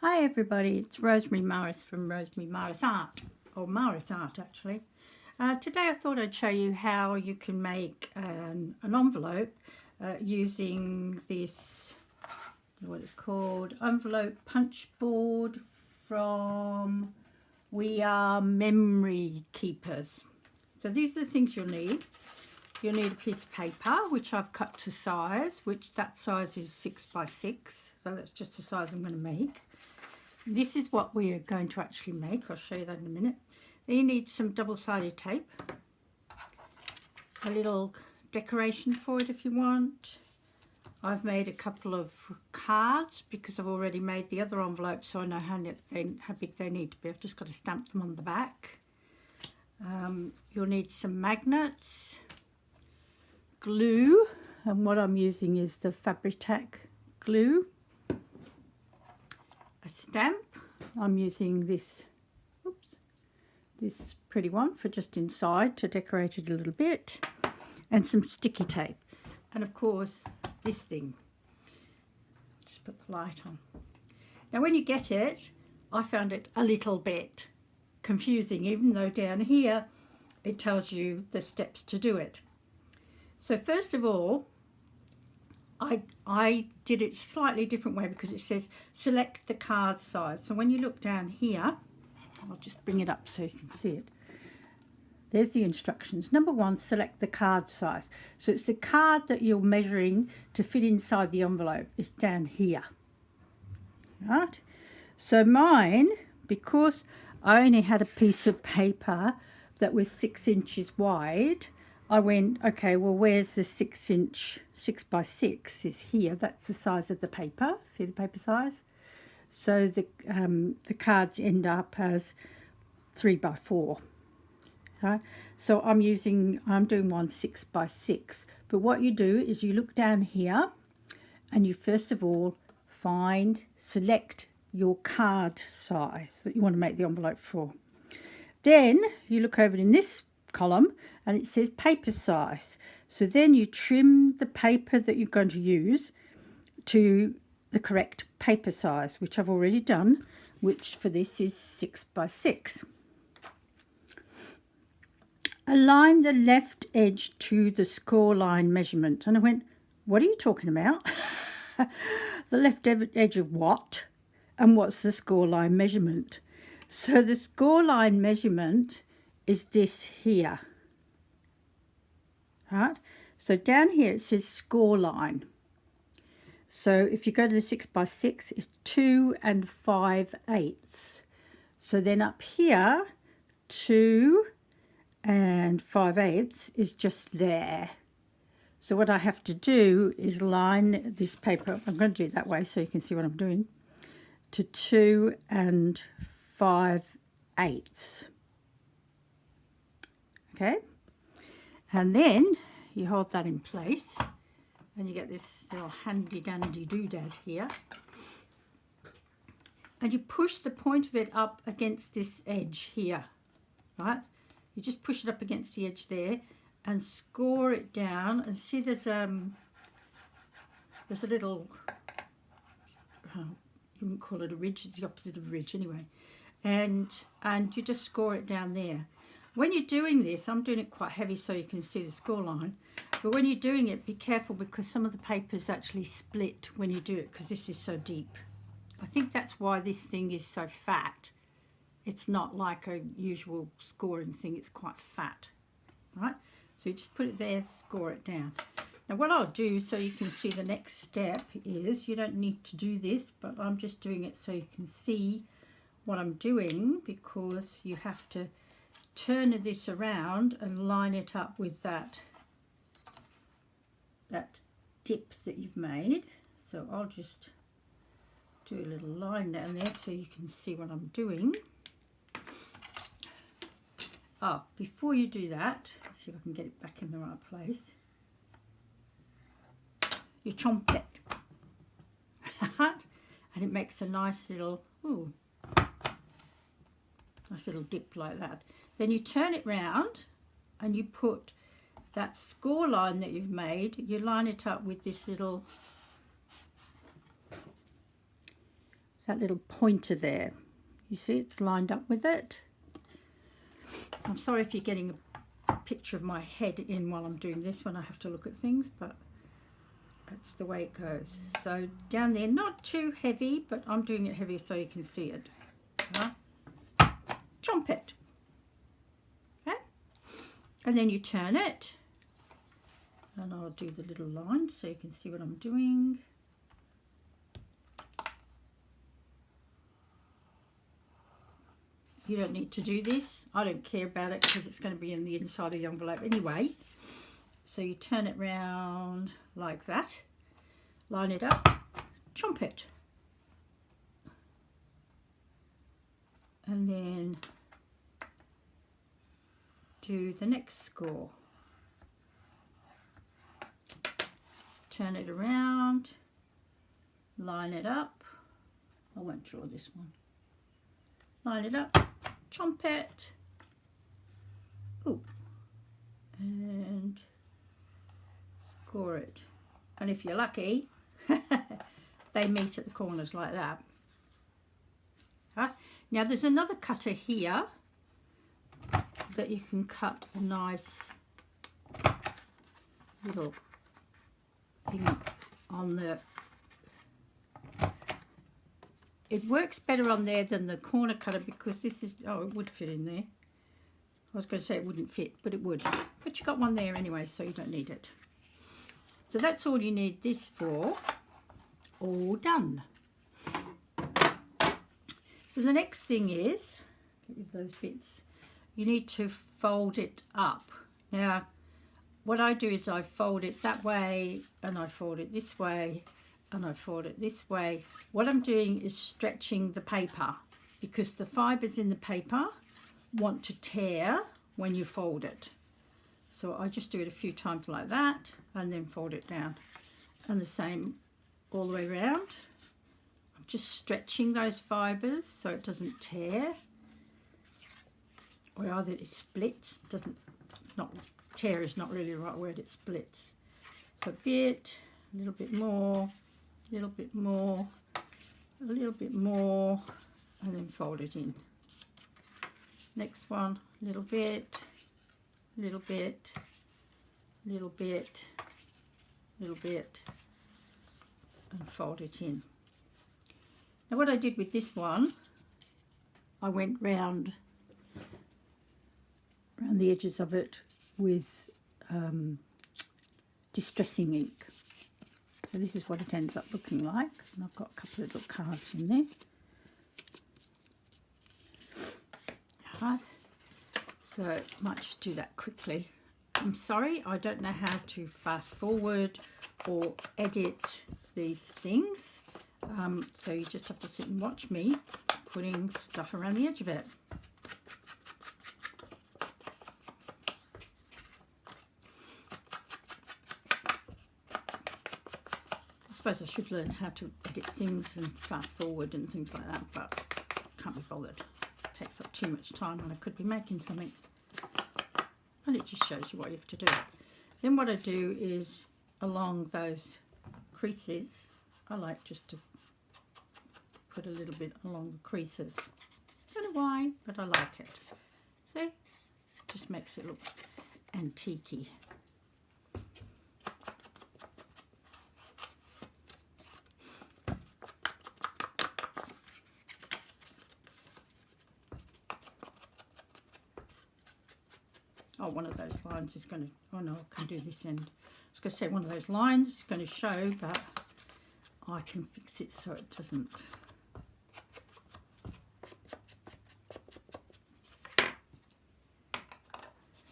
Hi everybody, it's Rosemary Morris from Rosemary Morris Art, or Morris Art actually. Today I thought I'd show you how you can make an envelope using this, what it's called, envelope punch board from We Are Memory Keepers. So these are the things you'll need. You'll need a piece of paper, which I've cut to size, which that size is 6 by 6. So that's just the size I'm going to make. This is what we are going to actually make. I'll show you that in a minute. Then you need some double-sided tape, a little decoration for it if you want. I've made a couple of cards because I've already made the other envelopes, so I know how big they need to be. I've just got to stamp them on the back. You'll need some magnets, glue, and what I'm using is the Fabri-Tac glue. A stamp. I'm using this pretty one for just inside to decorate it a little bit, and some sticky tape, and of course this thing. Just put the light on. Now when you get it, I found it a little bit confusing, even though down here it tells you the steps to do it. So first of all, I did it a slightly different way because it says select the card size. So when you look down here, I'll just bring it up so you can see it. There's the instructions. Number 1, select the card size. So it's the card that you're measuring to fit inside the envelope. It's down here. Right? So mine, because I only had a piece of paper that was 6 inches wide, I went, okay, well, where's the 6 inch? 6 by 6 is here. That's the size of the paper. See the paper size? So the cards end up as 3 by 4. Okay? So I'm doing one 6 by 6. But what you do is you look down here and you first of all select your card size that you want to make the envelope for. Then you look over in this column and it says paper size. So then you trim the paper that you're going to use to the correct paper size, which I've already done, which for this is 6 by 6. Align the left edge to the score line measurement. And I went, what are you talking about? The left edge of what? And what's the score line measurement? So the score line measurement is this here. Right? So down here it says score line. So if you go to the 6 by 6, it's 2 5/8. So then up here, 2 5/8 is just there. So what I have to do is line this paper. I'm going to do it that way so you can see what I'm doing. To 2 5/8. Okay. And then you hold that in place and you get this little handy dandy doodad here, and you push the point of it up against this edge here, right? You just push it up against the edge there and score it down, and see there's a little, you wouldn't call it a ridge, it's the opposite of a ridge anyway, and you just score it down there. When you're doing this, I'm doing it quite heavy so you can see the score line, but when you're doing it, be careful because some of the papers actually split when you do it because this is so deep. I think that's why this thing is so fat. It's not like a usual scoring thing, it's quite fat, right? So you just put it there, score it down. Now what I'll do so you can see the next step is, you don't need to do this, but I'm just doing it so you can see what I'm doing, because you have to turn this around and line it up with that dip that you've made. So I'll just do a little line down there so you can see what I'm doing. Oh, before you do that, let's see if I can get it back in the right place. You chomp it. And it makes a nice little, nice little dip like that. Then you turn it round and you put that score line that you've made, you line it up with this little that little pointer there. You see it's lined up with it. I'm sorry if you're getting a picture of my head in while I'm doing this when I have to look at things, but that's the way it goes. So down there, not too heavy, but I'm doing it heavier so you can see it. Chomp it. Okay? And then you turn it. And I'll do the little line so you can see what I'm doing. You don't need to do this. I don't care about it because it's going to be in the inside of the envelope anyway. So you turn it round like that. Line it up. Chomp it. And then do the next score. Turn it around. Line it up. I won't draw this one. Line it up. Chomp it. Ooh. And score it. And if you're lucky, they meet at the corners like that. Now there's another cutter here that you can cut a nice little thing on the... It works better on there than the corner cutter because this is... Oh, it would fit in there. I was going to say it wouldn't fit, but it would. But you got one there anyway, so you don't need it. So that's all you need this for. All done. So the next thing is, get rid of those bits, you need to fold it up. Now, what I do is I fold it that way, and I fold it this way, and I fold it this way. What I'm doing is stretching the paper because the fibres in the paper want to tear when you fold it. So I just do it a few times like that and then fold it down. And the same all the way around. I'm just stretching those fibres so it doesn't tear. Or either it splits, tear is not really the right word, it splits. So a bit, a little bit more, a little bit more, a little bit more, and then fold it in. Next one, a little bit, little bit, little bit, little bit, and fold it in. Now what I did with this one, I went round the edges of it with distressing ink. So this is what it ends up looking like, and I've got a couple of little cards in there. Right. So I might just do that quickly. I'm sorry, I don't know how to fast forward or edit these things. So you just have to sit and watch me putting stuff around the edge of it. I suppose I should learn how to edit things and fast forward and things like that, but can't be bothered. It takes up too much time and I could be making something. And it just shows you what you have to do. Then what I do is along those creases, I like just to put a little bit along the creases. Don't know why, but I like it. See? Just makes it look antique-y. Oh, one of those lines is going to, oh no, I can do this end. I was going to say one of those lines is going to show, but I can fix it so it doesn't.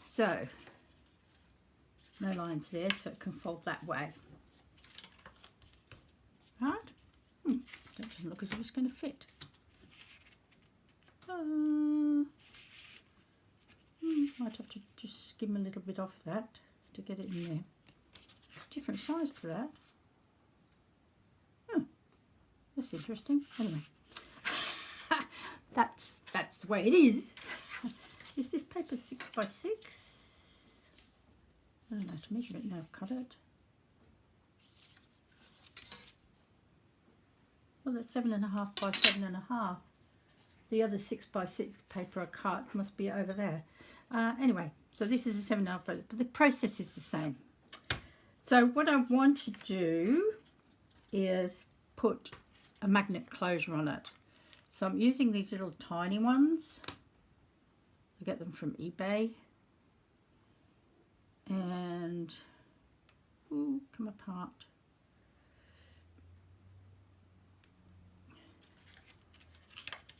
So, no lines there, so it can fold that way. Right? That doesn't look as if it's going to fit. Might have to just skim a little bit off that to get it in there. Different size to that. That's interesting. Anyway, that's the way it is. Is this paper 6 by 6? I don't know how to measure it now. I've cut it. Well, that's 7.5 by 7.5. The other 6 by 6 paper I cut must be over there. Anyway, so this is a 7.5, but the process is the same. So what I want to do is put a magnet closure on it. So I'm using these little tiny ones. I get them from eBay. And, ooh, come apart.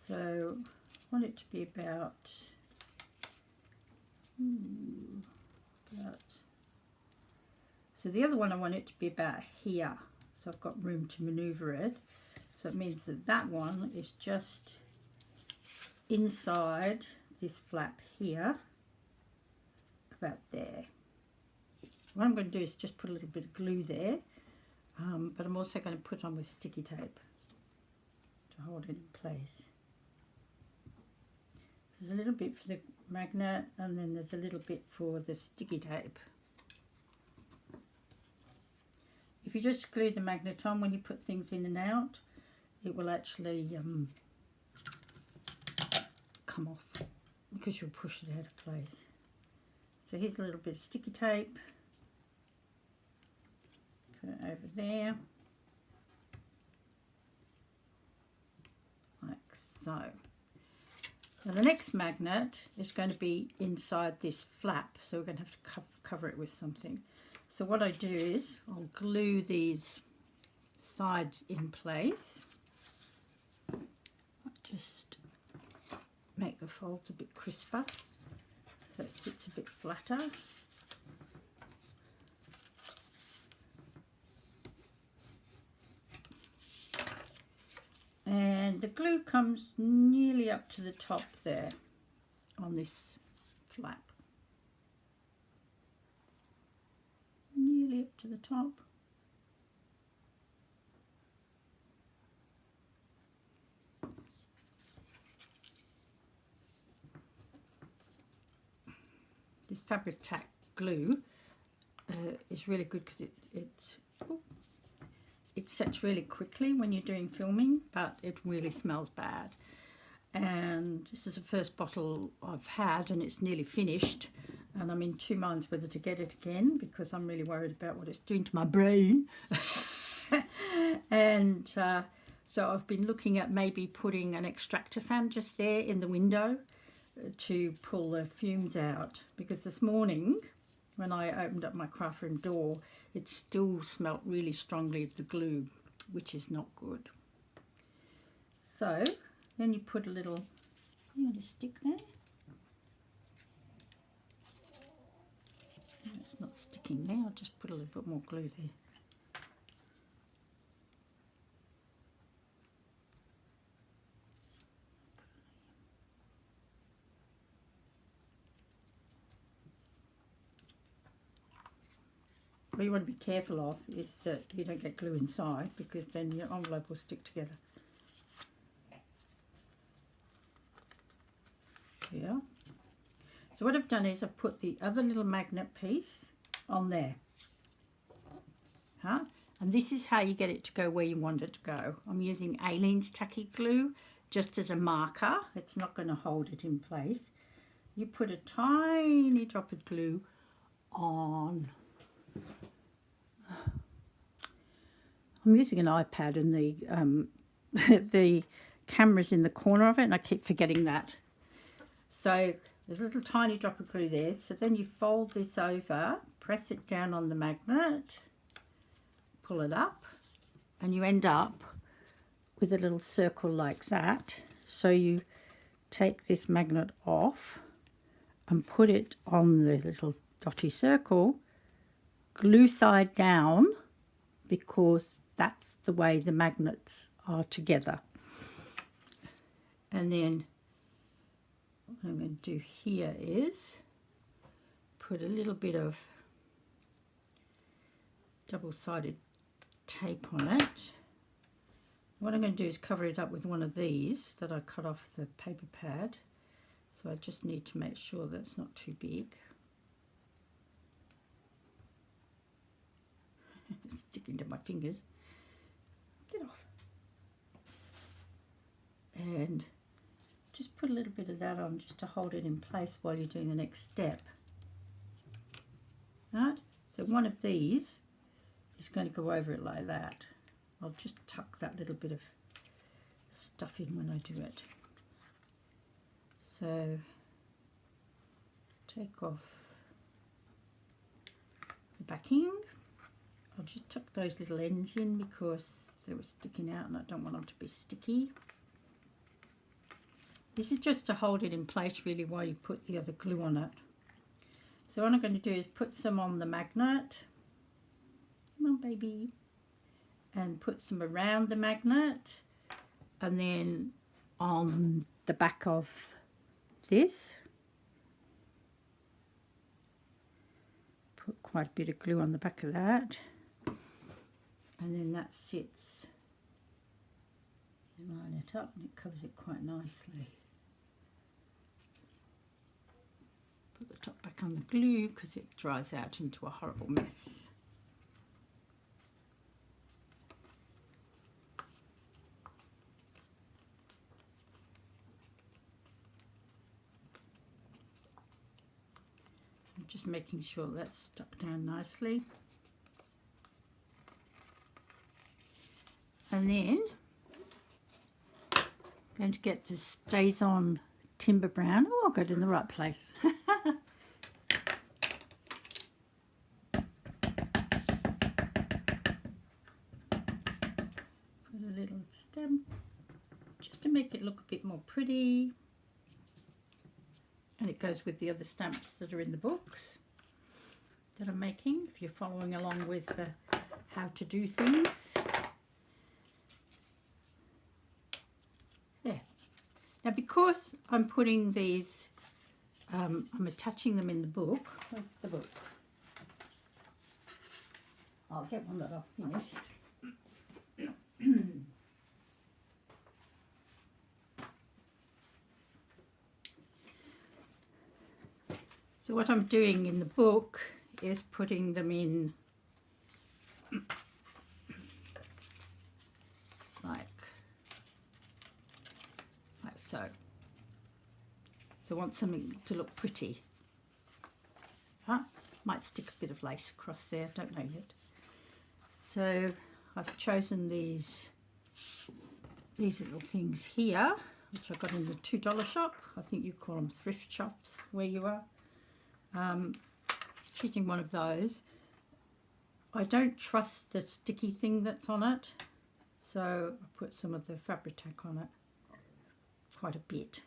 So I want it to be about, so the other one I want it to be about here. So I've got room to maneuver it. So it means that that one is just inside this flap here, about there. What I'm going to do is just put a little bit of glue there, but I'm also going to put on with sticky tape to hold it in place. There's a little bit for the magnet, and then there's a little bit for the sticky tape. If you just glue the magnet on when you put things in and out, it will actually come off because you'll push it out of place. So here's a little bit of sticky tape. Put it over there, like so. Now the next magnet is going to be inside this flap, so we're going to have to cover it with something. So what I do is I'll glue these sides in place. Just make the folds a bit crisper so it sits a bit flatter. And the glue comes nearly up to the top there on this flap. Nearly up to the top. This Fabric Tac glue is really good because it sets really quickly when you're doing filming, but it really smells bad. And this is the first bottle I've had, and it's nearly finished, and I'm in two minds whether to get it again because I'm really worried about what it's doing to my brain. And so I've been looking at maybe putting an extractor fan just there in the window to pull the fumes out, because this morning when I opened up my craft room door, it still smelt really strongly of the glue, which is not good. So then you put a little, you want to stick there? It's not sticking there, I'll just put a little bit more glue there. What you want to be careful of is that you don't get glue inside, because then your envelope will stick together. Yeah. So what I've done is I've put the other little magnet piece on there. And this is how you get it to go where you want it to go. I'm using Aleene's tacky glue just as a marker. It's not going to hold it in place. You put a tiny drop of glue on. I'm using an iPad, and the the camera's in the corner of it, and I keep forgetting that. So there's a little tiny drop of glue there. So then you fold this over, press it down on the magnet, pull it up, and you end up with a little circle like that. So you take this magnet off and put it on the little dotty circle, glue side down, because that's the way the magnets are together. And then what I'm going to do here is put a little bit of double-sided tape on it. What I'm going to do is cover it up with one of these that I cut off the paper pad. So I just need to make sure that's not too big. It's sticking to my fingers. Get off. and just put a little bit of that on just to hold it in place while you're doing the next step. Right, so one of these is going to go over it like that. I'll just tuck that little bit of stuff in when I do it. So take off the backing. I'll just tuck those little ends in because they were sticking out and I don't want them to be sticky. This is just to hold it in place really while you put the other glue on it. So what I'm going to do is put some on the magnet. Come on, baby. And put some around the magnet, and then on the back of this. Put quite a bit of glue on the back of that. And then that sits. You line it up and it covers it quite nicely. Put the top back on the glue because it dries out into a horrible mess. I'm just making sure that's stuck down nicely. And then I'm going to get the StazOn Timber Brown. Oh, I got it in the right place. Put a little stem just to make it look a bit more pretty. And it goes with the other stamps that are in the books that I'm making, if you're following along with how to do things. There. Now because I'm putting these, I'm attaching them in the book. Where's the book? I'll get one that I've finished. So what I'm doing in the book is putting them in like so. So I want something to look pretty. Huh? Might stick a bit of lace across there, don't know yet. So I've chosen these little things here, which I got in the $2 shop. I think you call them thrift shops where you are. Choosing one of those. I don't trust the sticky thing that's on it, so I put some of the Fabri-Tac on it, quite a bit.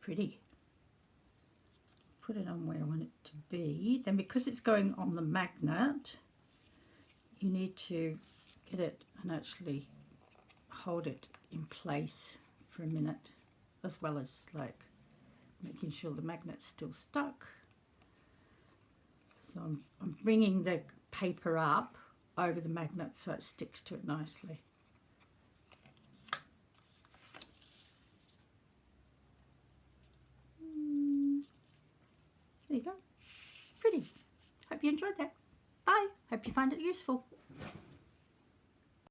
Pretty. Put it on where I want it to be. Then because it's going on the magnet, you need to get it and actually hold it in place for a minute, as well as like making sure the magnet's still stuck. So I'm bringing the paper up over the magnet so it sticks to it nicely. There you go. Pretty. Hope you enjoyed that. Bye. Hope you find it useful.